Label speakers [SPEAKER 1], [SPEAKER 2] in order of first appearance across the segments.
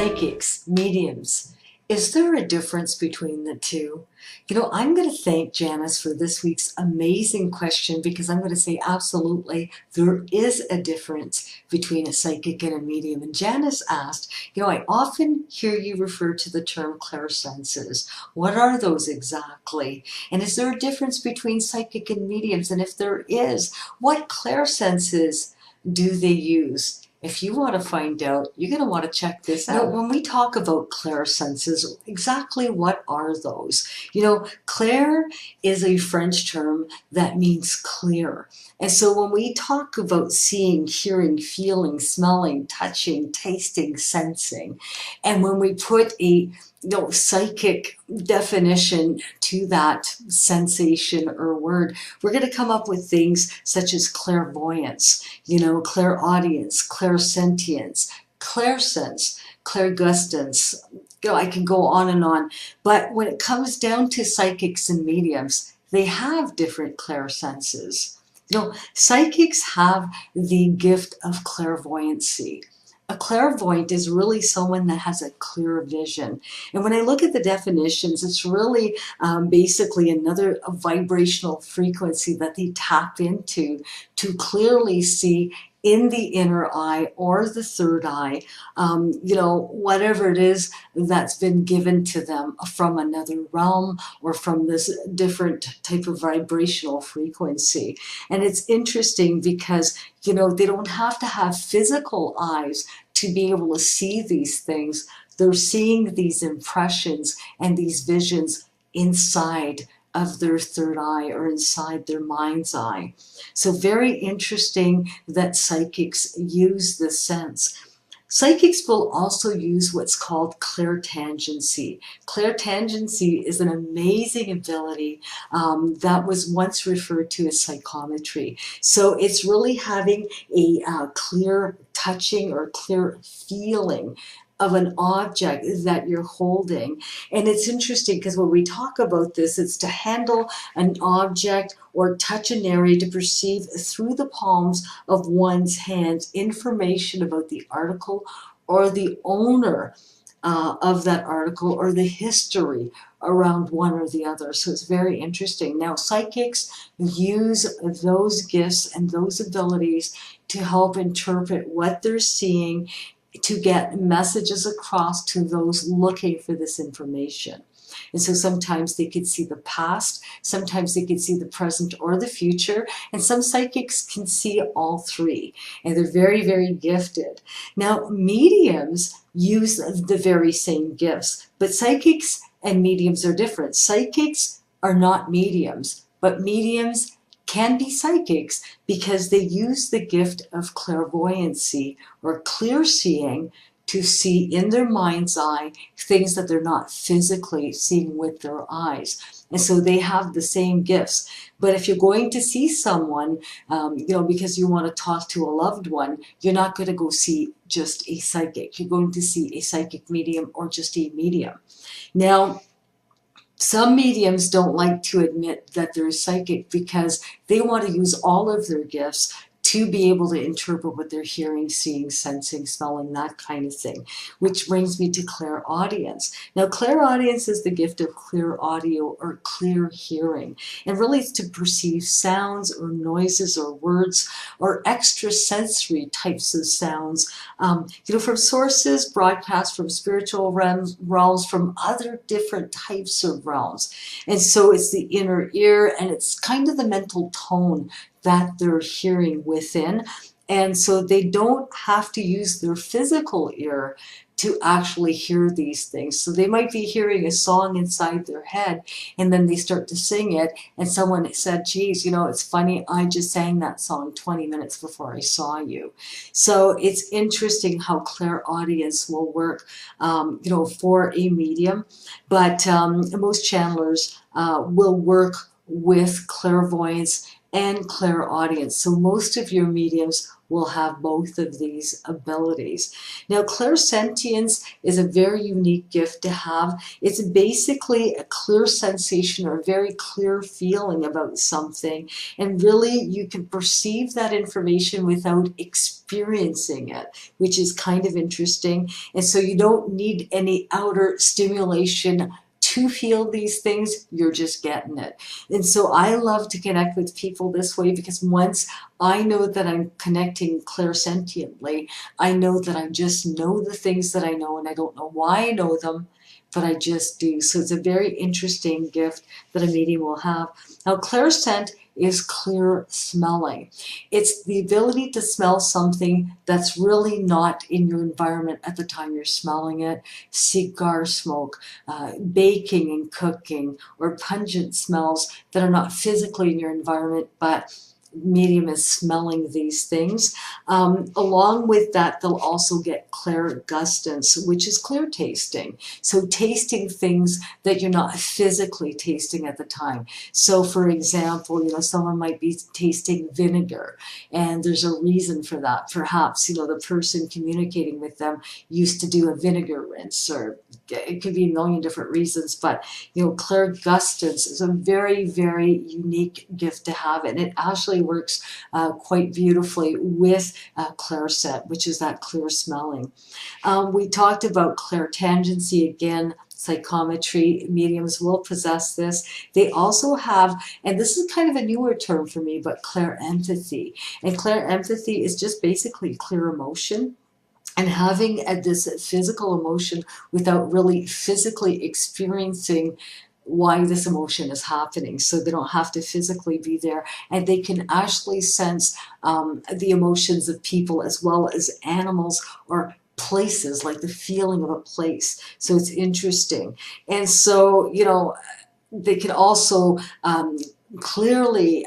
[SPEAKER 1] psychics, mediums. Is there a difference between the two? I'm going to thank Janice for this week's amazing question, because I'm going to say absolutely there is a difference between a psychic and a medium. And Janice asked, I often hear you refer to the term clairsenses. What are those exactly? And is there a difference between psychic and mediums? And if there is, what clairsenses do they use? If you want to find out, you're going to want to check this out. When we talk about clairsenses, exactly what are those? Clair is a French term that means clear. And so when we talk about seeing, hearing, feeling, smelling, touching, tasting, sensing, and when we put a psychic definition to that sensation or word, we're going to come up with things such as clairvoyance, clairaudience, clairsentience, clairsense, clairgustance. I can go on and on. But when it comes down to psychics and mediums, they have different clairsenses. Psychics have the gift of clairvoyancy. A clairvoyant is really someone that has a clear vision. And when I look at the definitions, it's really basically another vibrational frequency that they tap into to clearly see in the inner eye or the third eye, whatever it is that's been given to them from another realm or from this different type of vibrational frequency. And it's interesting because, they don't have to have physical eyes to be able to see these things. They're seeing these impressions and these visions inside of their third eye or inside their mind's eye. So very interesting that psychics use this sense. Psychics will also use what's called clairtangency. Clairtangency is an amazing ability that was once referred to as psychometry. So it's really having a clear touching or clear feeling of an object that you're holding. And it's interesting because when we talk about this, it's to handle an object or touch an area to perceive through the palms of one's hands information about the article or the owner of that article or the history around one or the other. So it's very interesting. Now, psychics use those gifts and those abilities to help interpret what they're seeing, to get messages across to those looking for this information. And so sometimes they could see the past, sometimes they could see the present or the future, and some psychics can see all three, and they're very, very gifted. Now, mediums use the very same gifts, but psychics and mediums are different. Psychics are not mediums, but mediums can be psychics because they use the gift of clairvoyancy or clear seeing to see in their mind's eye things that they're not physically seeing with their eyes. And so they have the same gifts. But if you're going to see someone, because you want to talk to a loved one, you're not going to go see just a psychic. You're going to see a psychic medium or just a medium. Now, some mediums don't like to admit that they're psychic because they want to use all of their gifts to be able to interpret what they're hearing, seeing, sensing, smelling, that kind of thing, which brings me to clairaudience. Now, clairaudience is the gift of clear audio or clear hearing, and really it's to perceive sounds or noises or words or extrasensory types of sounds, from sources, broadcast from spiritual realms, from other different types of realms. And so it's the inner ear, and it's kind of the mental tone that they're hearing within. And so they don't have to use their physical ear to actually hear these things. So they might be hearing a song inside their head, and then they start to sing it, and someone said, geez, it's funny, I just sang that song 20 minutes before I saw you. So it's interesting how clairaudience will work, for a medium, but most channelers will work with clairvoyance and clairaudience. So most of your mediums will have both of these abilities. Now, clairsentience is a very unique gift to have. It's basically a clear sensation or a very clear feeling about something, and really you can perceive that information without experiencing it, which is kind of interesting. And so you don't need any outer stimulation to feel these things, you're just getting it. And so I love to connect with people this way, because once I know that I'm connecting clairsentiently, I know that I just know the things that I know, and I don't know why I know them, but I just do. So it's a very interesting gift that a medium will have. Now, clairscent is clear smelling. It's the ability to smell something that's really not in your environment at the time you're smelling it. Cigar smoke, baking and cooking, or pungent smells that are not physically in your environment, but medium is smelling these things. Along with that, they'll also get clairgustance, which is clear tasting. So tasting things that you're not physically tasting at the time. So for example, someone might be tasting vinegar, and there's a reason for that. Perhaps, the person communicating with them used to do a vinegar rinse, or it could be a million different reasons, but clairgustance is a very, very unique gift to have, and it actually works quite beautifully with clairscent, which is that clear smelling. We talked about clairtangency again. Psychometry mediums will possess this. They also have, and this is kind of a newer term for me, but clairempathy. And clairempathy is just basically clear emotion, and having this physical emotion without really physically experiencing why this emotion is happening. So they don't have to physically be there, and they can actually sense the emotions of people as well as animals or places, like the feeling of a place. So it's interesting. And so, they can also clearly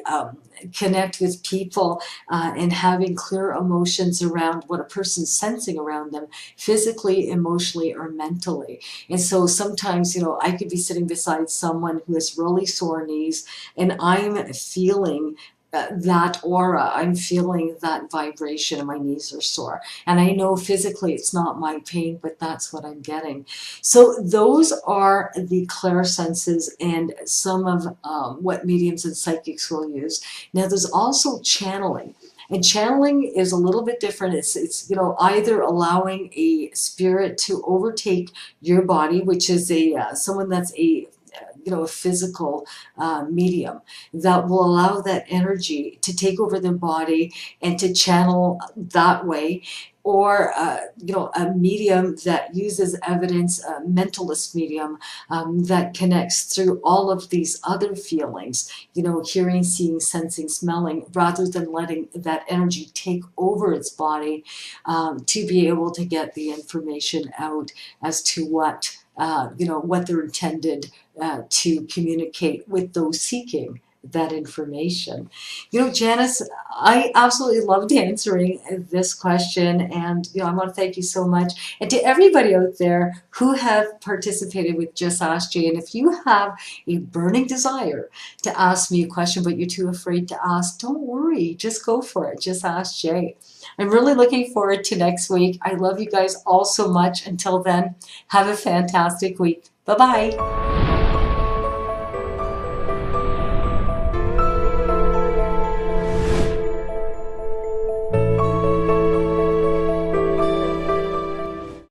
[SPEAKER 1] connect with people and having clear emotions around what a person's sensing around them, physically, emotionally, or mentally. And so sometimes, I could be sitting beside someone who has really sore knees, and I'm feeling that aura, I'm feeling that vibration, and my knees are sore. And I know physically it's not my pain, but that's what I'm getting. So those are the clairsenses and some of what mediums and psychics will use. Now there's also channeling. And channeling is a little bit different. It's either allowing a spirit to overtake your body, which is someone that's a physical medium that will allow that energy to take over the body and to channel that way, or a medium that uses evidence, a mentalist medium that connects through all of these other feelings, hearing, seeing, sensing, smelling, rather than letting that energy take over its body, to be able to get the information out as to what they're intended to communicate with those seeking that information. Janice, I absolutely loved answering this question, and I want to thank you so much. And to everybody out there who have participated with Just Ask Jay, and if you have a burning desire to ask me a question but you're too afraid to ask, don't worry, just go for it. Just ask Jay. I'm really looking forward to next week. I love you guys all so much. Until then, have a fantastic week. Bye-bye.